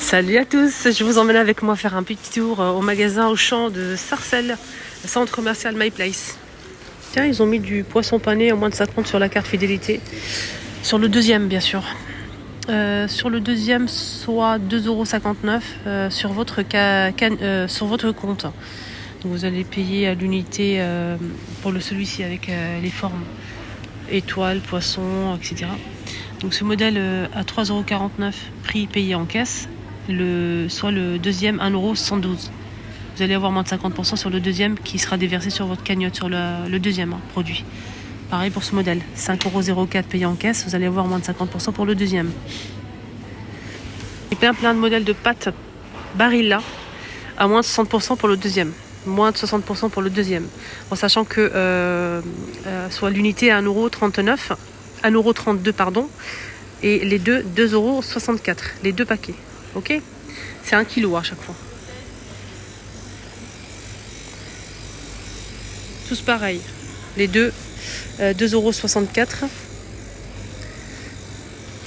Salut à tous, je vous emmène avec moi faire un petit tour au magasin Auchan de Sarcelles, le centre commercial My Place. Tiens, ils ont mis du poisson pané à moins de 50 sur la carte fidélité. Sur le deuxième, bien sûr. Sur le deuxième, soit 2,59 € sur votre compte. Donc vous allez payer à l'unité pour celui-ci avec les formes étoiles, poissons, etc. Donc ce modèle à 3,49 €, prix payé en caisse. Soit le deuxième 1,112 €. Vous allez avoir moins de 50% sur le deuxième qui sera déversé sur votre cagnotte sur le deuxième produit. Pareil pour ce modèle, 5,04 € payé en caisse, vous allez avoir moins de 50% pour le deuxième. Et plein de modèles de pâtes Barilla à moins de 60% pour le deuxième. Moins de 60% pour le deuxième. En sachant que soit l'unité à 1,39 €, 1,32 € pardon, et les deux 2,64 €, les deux paquets. Ok, c'est 1 kg à chaque fois. Tous pareils. Les deux 2,64 €.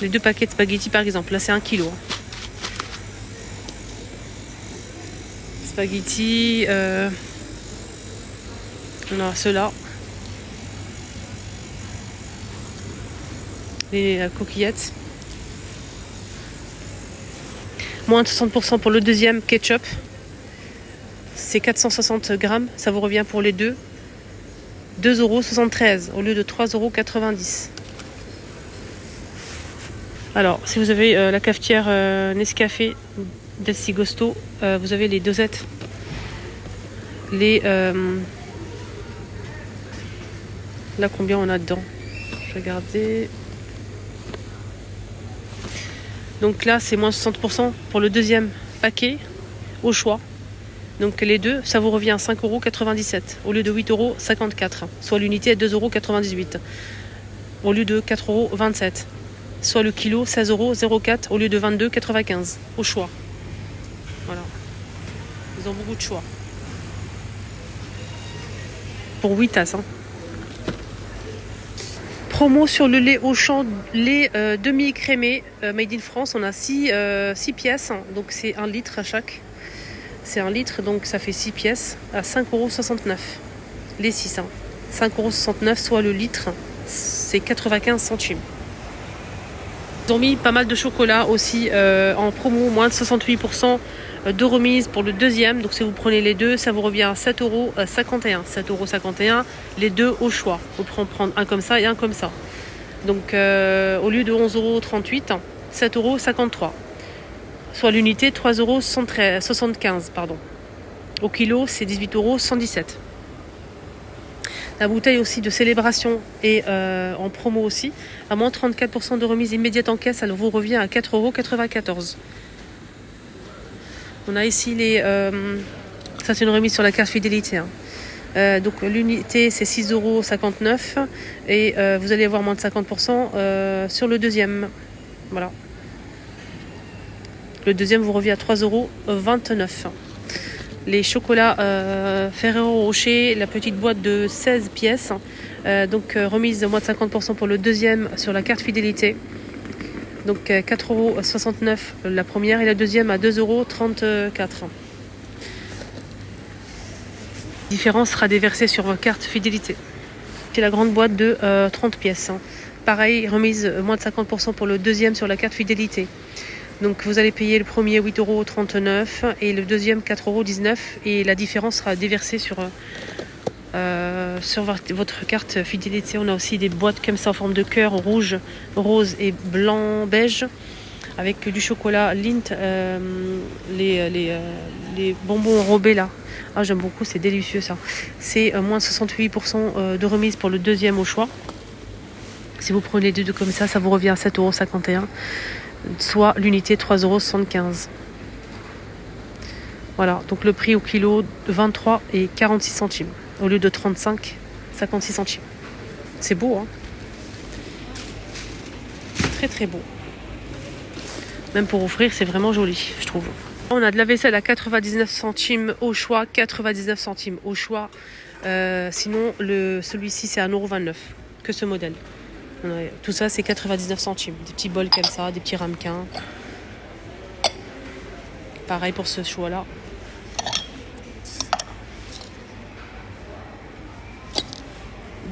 Les deux paquets de spaghettis par exemple. Là c'est 1 kg. Spaghettis. On a ceux-là. Les coquillettes. Moins de 60% pour le deuxième ketchup. C'est 460 grammes. Ça vous revient pour les deux 2,73 € au lieu de 3,90 €. Alors, si vous avez la cafetière Nescafé Del Sigosto, vous avez les dosettes. Là, combien on a dedans? Je vais regarder. Donc là, c'est moins 60% pour le deuxième paquet, au choix. Donc les deux, ça vous revient à 5,97 € au lieu de 8,54 €. Soit l'unité à 2,98 € au lieu de 4,27 €. Soit le kilo 16,04 € au lieu de 22,95 € au choix. Voilà. Ils ont beaucoup de choix. Pour 8 tasses. Promo sur le lait Auchan, lait demi-écrémé, made in France. On a 6 pièces, donc c'est 1 litre à chaque. C'est 1 litre, donc ça fait 6 pièces à 5,69 €. Les 6, 5,69 €, soit le litre, c'est 95 centimes. Ils ont mis pas mal de chocolat aussi en promo, moins de 68% de remise pour le deuxième. Donc si vous prenez les deux, ça vous revient à 7,51 €. 7,51 €, les deux au choix. Vous pouvez en prendre un comme ça et un comme ça. Donc au lieu de 11,38 €, 7,53 €. Soit l'unité 3,75 €, pardon. Au kilo, c'est 18,117 €. La bouteille aussi de célébration est en promo aussi. À moins 34% de remise immédiate en caisse, elle vous revient à 4,94 €. On a ici ça c'est une remise sur la carte fidélité. Donc l'unité c'est 6,59 € et vous allez avoir moins de 50% sur le deuxième. Voilà. Le deuxième vous revient à 3,29 €. Les chocolats Ferrero Rocher, la petite boîte de 16 pièces. Donc remise de moins de 50% pour le deuxième sur la carte fidélité. Donc 4,69 € la première et la deuxième à 2,34 €. La différence sera déversée sur votre carte fidélité. C'est la grande boîte de 30 pièces. Pareil, remise moins de 50% pour le deuxième sur la carte fidélité. Donc vous allez payer le premier 8,39 € et le deuxième 4,19 € et la différence sera déversée sur votre carte fidélité. On a aussi des boîtes comme ça en forme de cœur, rouge, rose et blanc beige avec du chocolat Lindt, les bonbons enrobés là. Ah, j'aime beaucoup, c'est délicieux ça. C'est moins 68% de remise pour le deuxième au choix. Si vous prenez les deux comme ça, ça vous revient à 7,51 €. Soit l'unité 3,75 €. Voilà, donc le prix au kilo 23 et 46 centimes au lieu de 35, 56 centimes. C'est beau, hein? Très très beau. Même pour offrir, c'est vraiment joli, je trouve. On a de la vaisselle à 99 centimes au choix, 99 centimes au choix. Sinon, celui-ci, c'est à 1,29 € que ce modèle. Tout ça, c'est 99 centimes. Des petits bols comme ça, des petits ramequins. Pareil pour ce choix-là.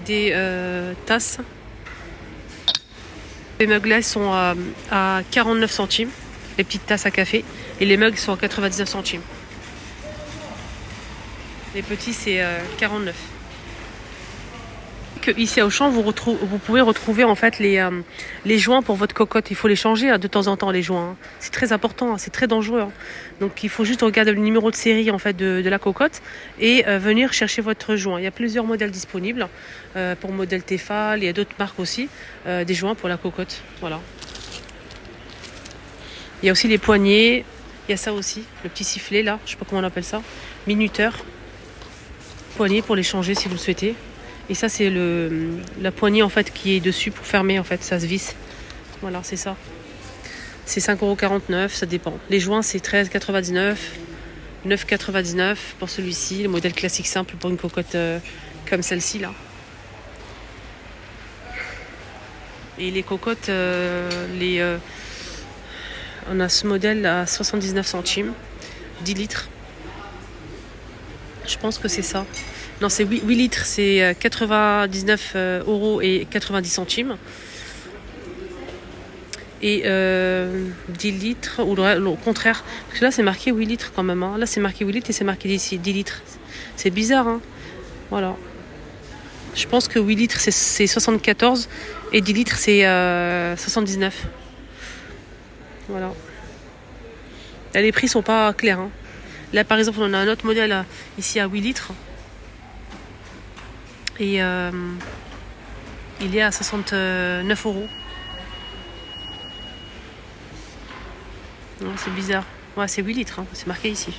Des tasses. Les mugs là sont à 49 centimes, les petites tasses à café. Et les mugs sont à 99 centimes. Les petits, c'est 49. Ici à Auchan, vous pouvez retrouver en fait les joints pour votre cocotte. Il faut les changer de temps en temps, les joints. C'est très important, c'est très dangereux. Donc il faut juste regarder le numéro de série en fait de la cocotte et venir chercher votre joint. Il y a plusieurs modèles disponibles pour modèle Tefal. Il y a d'autres marques aussi, des joints pour la cocotte. Voilà. Il y a aussi les poignées. Il y a ça aussi, le petit sifflet là, je sais pas comment on appelle ça, minuteur. Poignée pour les changer si vous le souhaitez. Et ça c'est la poignée en fait qui est dessus pour fermer en fait, ça se visse. Voilà, c'est ça. C'est 5,49 €, ça dépend. Les joints c'est 13,99 €, 9,99 € pour celui-ci, le modèle classique simple pour une cocotte comme celle-ci là. Et les cocottes, on a ce modèle à 79 centimes, 10 litres. Je pense que c'est ça. Non, c'est 8 litres, c'est 99 € et 90 centimes. Et 10 litres, ou au contraire. Parce que là, c'est marqué 8 litres quand même. Là, c'est marqué 8 litres et c'est marqué ici 10 litres. C'est bizarre, hein. Voilà. Je pense que 8 litres, c'est 74 et 10 litres, c'est 79. Voilà. Là, les prix sont pas clairs, hein. Là, par exemple, on a un autre modèle ici à 8 litres. Et il est à 69 €. Non, c'est bizarre. Ouais, c'est 8 litres, hein. C'est marqué ici.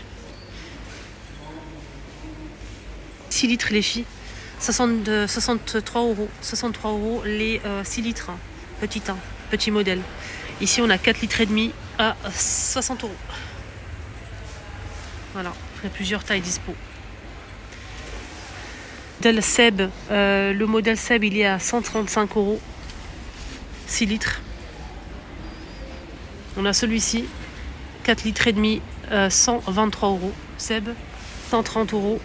6 litres les filles. 63 €. 63 € les 6 litres. Petit modèle. Ici, on a 4 litres et demi à 60 €. Voilà, il y a plusieurs tailles dispo. Le modèle Seb, il est à 135 €, 6 litres. On a celui-ci, 4 litres et demi, 123 €. Seb, 130 €,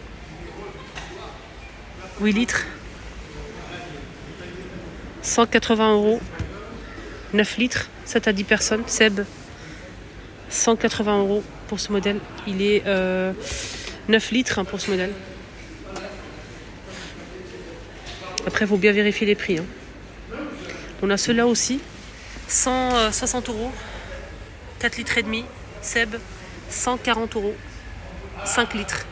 8 litres, 180 €, 9 litres, 7 à 10 personnes. Seb, 180 € pour ce modèle. Il est 9 litres pour ce modèle. Après, il faut bien vérifier les prix. On a ceux-là aussi. 160 €. 4 litres et demi. Seb, 140 €. 5 litres.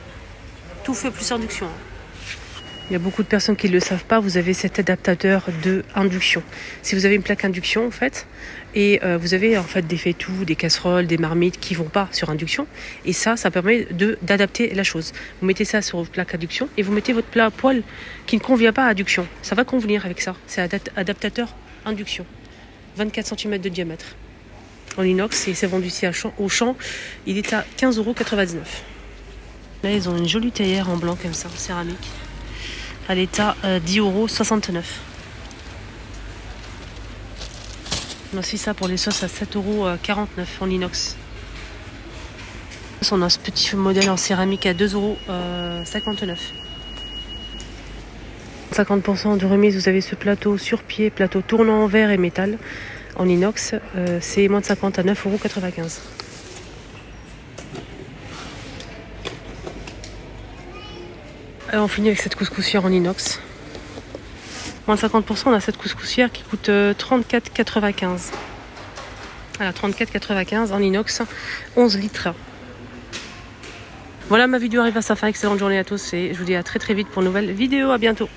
Tout fait plus induction. Il y a beaucoup de personnes qui ne le savent pas. Vous avez cet adaptateur de induction. Si vous avez une plaque induction, en fait, et vous avez en fait des faitout, des casseroles, des marmites qui ne vont pas sur induction. Et ça permet d'adapter la chose. Vous mettez ça sur votre plaque induction et vous mettez votre poêle qui ne convient pas à induction. Ça va convenir avec ça. C'est adaptateur induction. 24 cm de diamètre. En inox, et c'est vendu ici au champ. Il est à 15,99 €. Là, ils ont une jolie théière en blanc comme ça, en céramique. Elle est à 10,69 €. On a aussi ça pour les sauces à 7,49 € en inox. On a ce petit modèle en céramique à 2,59 €. 50% de remise, vous avez ce plateau sur pied, plateau tournant en verre et métal en inox. C'est moins de 50 à 9,95 €. On finit avec cette couscoussière en inox. Moins de 50%, on a cette couscoussière qui coûte 34,95 €. Voilà, 34,95 € en inox, 11 litres. Voilà, ma vidéo arrive à sa fin. Excellente journée à tous et je vous dis à très très vite pour une nouvelle vidéo. À bientôt.